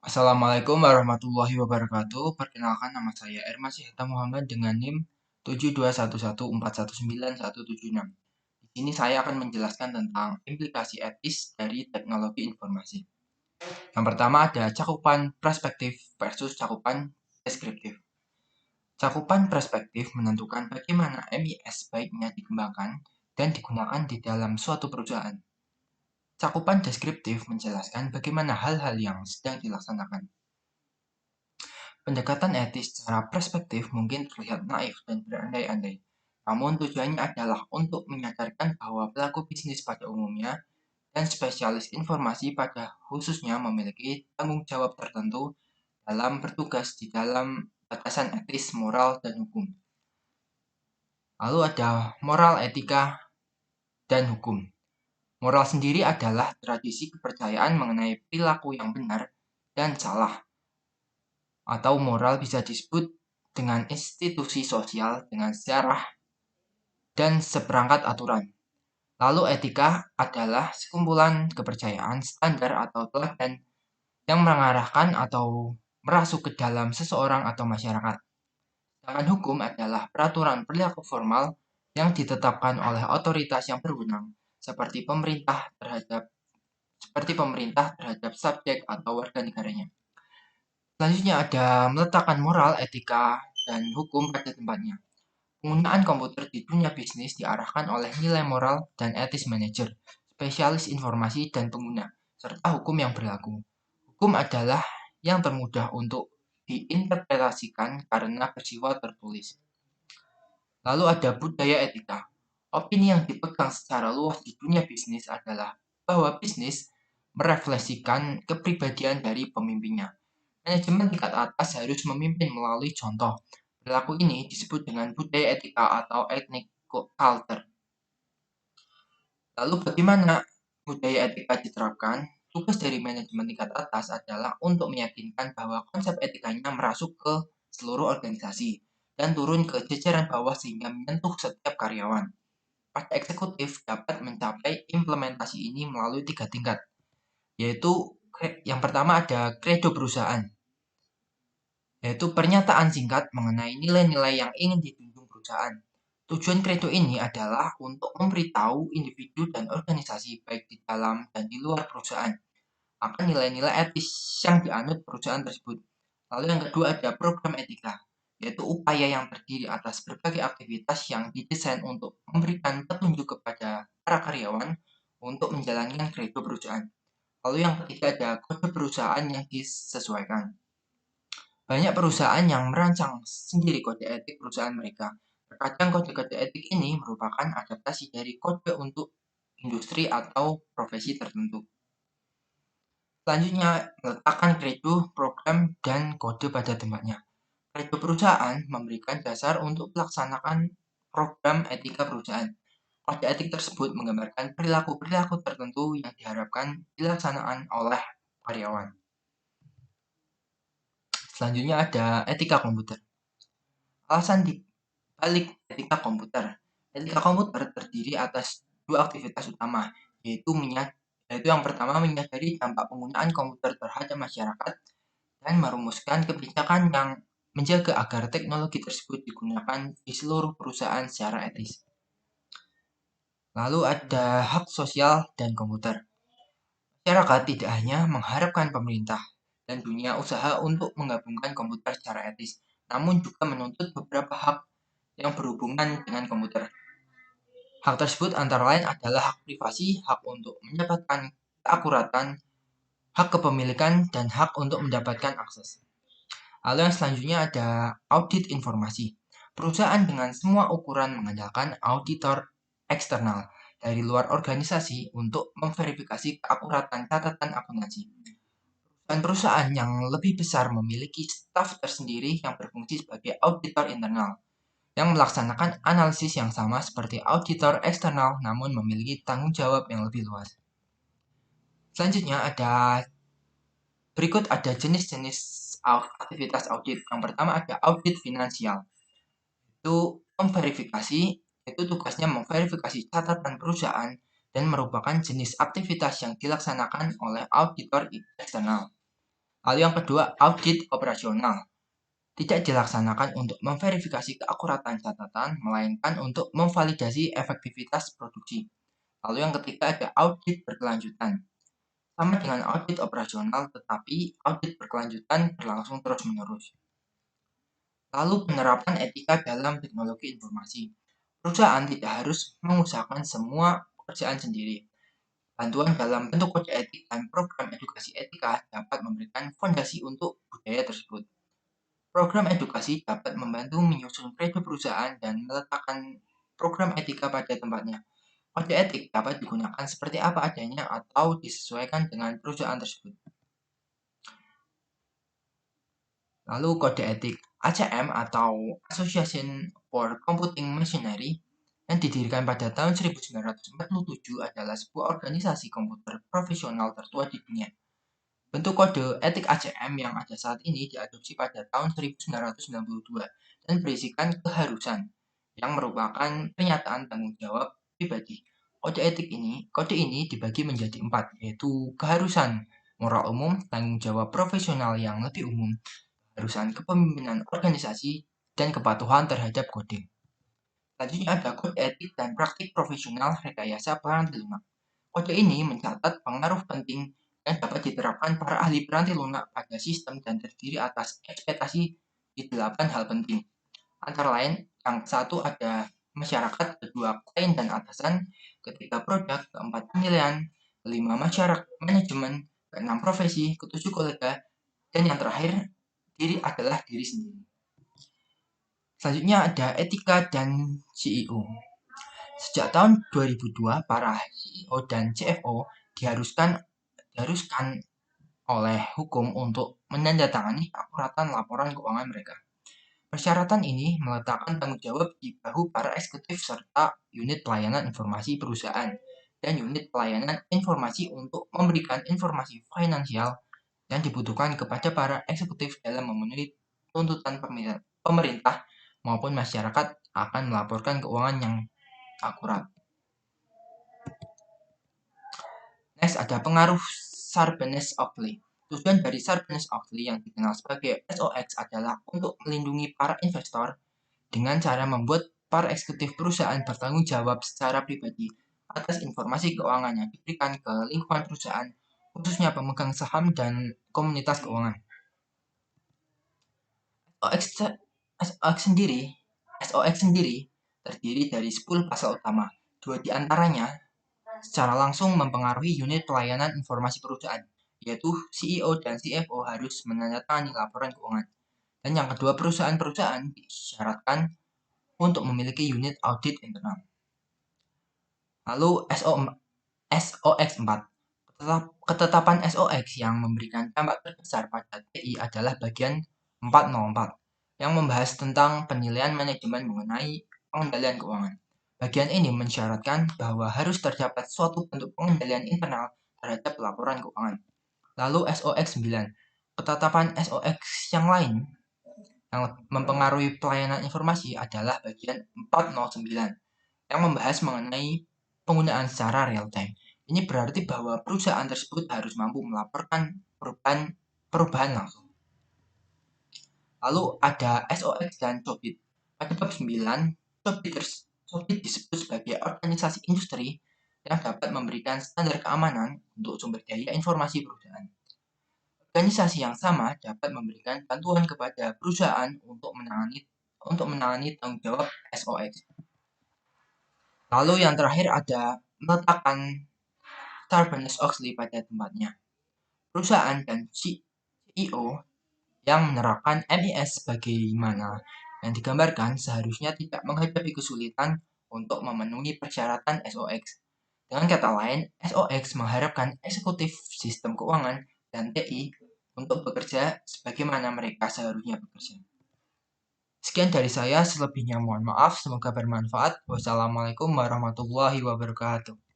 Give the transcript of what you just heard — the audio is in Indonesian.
Assalamualaikum warahmatullahi wabarakatuh. Perkenalkan, nama saya Erma Syihta Muhammad dengan NIM 7211419176. Di sini saya akan menjelaskan tentang implikasi etis dari teknologi informasi. Yang pertama ada cakupan perspektif versus cakupan deskriptif. Cakupan perspektif menentukan bagaimana MIS baiknya dikembangkan dan digunakan di dalam suatu perusahaan. Cakupan deskriptif menjelaskan bagaimana hal-hal yang sedang dilaksanakan. Pendekatan etis secara perspektif mungkin terlihat naif dan berandai-andai, namun tujuannya adalah untuk menyadarkan bahwa pelaku bisnis pada umumnya dan spesialis informasi pada khususnya memiliki tanggung jawab tertentu dalam bertugas di dalam batasan etis, moral, dan hukum. Lalu ada moral, etika, dan hukum. Moral sendiri adalah tradisi kepercayaan mengenai perilaku yang benar dan salah, atau moral bisa disebut dengan institusi sosial dengan sejarah dan seperangkat aturan. Lalu etika adalah sekumpulan kepercayaan, standar atau teladan yang mengarahkan atau merasuk ke dalam seseorang atau masyarakat. Sedangkan hukum adalah peraturan perilaku formal yang ditetapkan oleh otoritas yang berwenang, seperti pemerintah terhadap subjek atau warga negaranya. Selanjutnya ada meletakkan moral, etika, dan hukum pada tempatnya. Penggunaan komputer di dunia bisnis diarahkan oleh nilai moral dan etis manajer, spesialis informasi dan pengguna, serta hukum yang berlaku. Hukum adalah yang termudah untuk diinterpretasikan karena bersifat tertulis. Lalu ada budaya etika. Opini yang dipegang secara luas di dunia bisnis adalah bahwa bisnis merefleksikan kepribadian dari pemimpinnya. Manajemen tingkat atas harus memimpin melalui contoh. Perilaku ini disebut dengan budaya etika atau ethnic culture. Lalu bagaimana budaya etika diterapkan? Tugas dari manajemen tingkat atas adalah untuk meyakinkan bahwa konsep etikanya merasuk ke seluruh organisasi dan turun ke jajaran bawah sehingga menyentuh setiap karyawan. Pada eksekutif dapat mencapai implementasi ini melalui 3 tingkat, yaitu yang pertama ada kredo perusahaan, yaitu pernyataan singkat mengenai nilai-nilai yang ingin dijunjung perusahaan. Tujuan kredo ini adalah untuk memberitahu individu dan organisasi baik di dalam dan di luar perusahaan akan nilai-nilai etis yang dianut perusahaan tersebut. Lalu yang kedua ada program etika, yaitu upaya yang terdiri atas berbagai aktivitas yang didesain untuk memberikan petunjuk kepada para karyawan untuk menjalankan kredo perusahaan. Lalu yang ketiga ada kode perusahaan yang disesuaikan. Banyak perusahaan yang merancang sendiri kode etik perusahaan mereka. Terkadang kode-kode etik ini merupakan adaptasi dari kode untuk industri atau profesi tertentu. Selanjutnya, meletakkan kredo, program, dan kode pada tempatnya. Kredo perusahaan memberikan dasar untuk pelaksanaan program etika perusahaan. Kode etik tersebut menggambarkan perilaku-perilaku tertentu yang diharapkan dilaksanakan oleh karyawan. Selanjutnya ada etika komputer. Alasan di balik etika komputer. Etika komputer terdiri atas 2 aktivitas utama, yaitu yang pertama menyadari dampak penggunaan komputer terhadap masyarakat dan merumuskan kebijakan yang menjaga agar teknologi tersebut digunakan di seluruh perusahaan secara etis. Lalu ada hak sosial dan komputer. Masyarakat tidak hanya mengharapkan pemerintah dan dunia usaha untuk menggabungkan komputer secara etis, namun juga menuntut beberapa hak yang berhubungan dengan komputer. Hak tersebut antara lain adalah hak privasi, hak untuk mendapatkan keakuratan, hak kepemilikan, dan hak untuk mendapatkan akses. Lalu yang selanjutnya ada audit informasi. Perusahaan dengan semua ukuran mengandalkan auditor eksternal dari luar organisasi untuk memverifikasi keakuratan catatan akuntansi. Perusahaan yang lebih besar memiliki staf tersendiri yang berfungsi sebagai auditor internal, yang melaksanakan analisis yang sama seperti auditor eksternal namun memiliki tanggung jawab yang lebih luas. Selanjutnya berikut ada jenis-jenis aktivitas audit. Yang pertama ada audit finansial. Itu memverifikasi, itu tugasnya memverifikasi catatan perusahaan dan merupakan jenis aktivitas yang dilaksanakan oleh auditor eksternal. Lalu yang kedua, audit operasional. Tidak dilaksanakan untuk memverifikasi keakuratan catatan, melainkan untuk memvalidasi efektivitas produksi. Lalu yang ketiga ada audit berkelanjutan. Sama dengan audit operasional, tetapi audit berkelanjutan berlangsung terus-menerus. Lalu penerapan etika dalam teknologi informasi. Perusahaan tidak harus mengusahakan semua pekerjaan sendiri. Bantuan dalam bentuk kode etik dan program edukasi etika dapat memberikan fondasi untuk budaya tersebut. Program edukasi dapat membantu menyusun kredo perusahaan dan meletakkan program etika pada tempatnya. Kode etik dapat digunakan seperti apa adanya atau disesuaikan dengan perusahaan tersebut. Lalu kode etik ACM atau Association for Computing Machinery yang didirikan pada tahun 1947 adalah sebuah organisasi komputer profesional tertua di dunia. Bentuk kode etik ACM yang ada saat ini diadopsi pada tahun 1992 dan berisikan keharusan yang merupakan pernyataan tanggung jawab pribadi. Kode ini dibagi menjadi 4, yaitu keharusan moral umum, tanggung jawab profesional yang lebih umum, keharusan kepemimpinan organisasi, dan kepatuhan terhadap kode. Selanjutnya ada kode etik dan praktik profesional rekayasa peranti lunak. Kode ini mencatat pengaruh penting yang dapat diterapkan para ahli peranti lunak pada sistem dan terdiri atas ekspektasi di 8 hal penting. Antara lain, yang satu ada masyarakat, kedua klien dan atasan, ketiga produk, keempat penilaian, kelima masyarakat, manajemen, keenam profesi, ketujuh kolega, dan yang terakhir diri adalah diri sendiri. Selanjutnya ada etika dan CEO. Sejak tahun 2002, para CEO dan CFO diharuskan oleh hukum untuk menandatangani akuratan laporan keuangan mereka. Persyaratan ini meletakkan tanggung jawab di bahu para eksekutif serta unit pelayanan informasi perusahaan dan unit pelayanan informasi untuk memberikan informasi finansial yang dibutuhkan kepada para eksekutif dalam memenuhi tuntutan pemerintah maupun masyarakat akan melaporkan keuangan yang akurat. Next ada pengaruh Sarbanes-Oxley. Tujuan dari Sarbanes-Oxley yang dikenal sebagai SOX adalah untuk melindungi para investor dengan cara membuat para eksekutif perusahaan bertanggung jawab secara pribadi atas informasi keuangan yang diberikan ke lingkungan perusahaan, khususnya pemegang saham dan komunitas keuangan. SOX sendiri terdiri dari 10 pasal utama. 2 diantaranya secara langsung mempengaruhi unit pelayanan informasi perusahaan, yaitu CEO dan CFO harus menandatangani laporan keuangan. Dan yang kedua, perusahaan-perusahaan disyaratkan untuk memiliki unit audit internal. Lalu SOX 4. Ketetapan SOX yang memberikan dampak terbesar pada TI adalah bagian 404 yang membahas tentang penilaian manajemen mengenai pengendalian keuangan. Bagian ini mensyaratkan bahwa harus terdapat suatu bentuk pengendalian internal terhadap laporan keuangan. Lalu SOX 9. Ketetapan SOX yang lain yang mempengaruhi pelayanan informasi adalah bagian 409 yang membahas mengenai penggunaan secara real time. Ini berarti bahwa perusahaan tersebut harus mampu melaporkan perubahan langsung. Lalu ada SOX dan COBIT. Pada bab 9, COBIT disebut sebagai organisasi industri yang dapat memberikan standar keamanan untuk sumber daya informasi perusahaan. Organisasi yang sama dapat memberikan bantuan kepada perusahaan untuk menangani tanggung jawab SOX. Lalu yang terakhir ada meletakkan Sarbanes-Oxley pada tempatnya. Perusahaan dan CEO yang menerapkan MIS sebagaimana yang digambarkan seharusnya tidak menghadapi kesulitan untuk memenuhi persyaratan SOX. Dengan kata lain, SOX mengharapkan eksekutif sistem keuangan dan TI untuk bekerja sebagaimana mereka seharusnya bekerja. Sekian dari saya, selebihnya mohon maaf, semoga bermanfaat. Wassalamualaikum warahmatullahi wabarakatuh.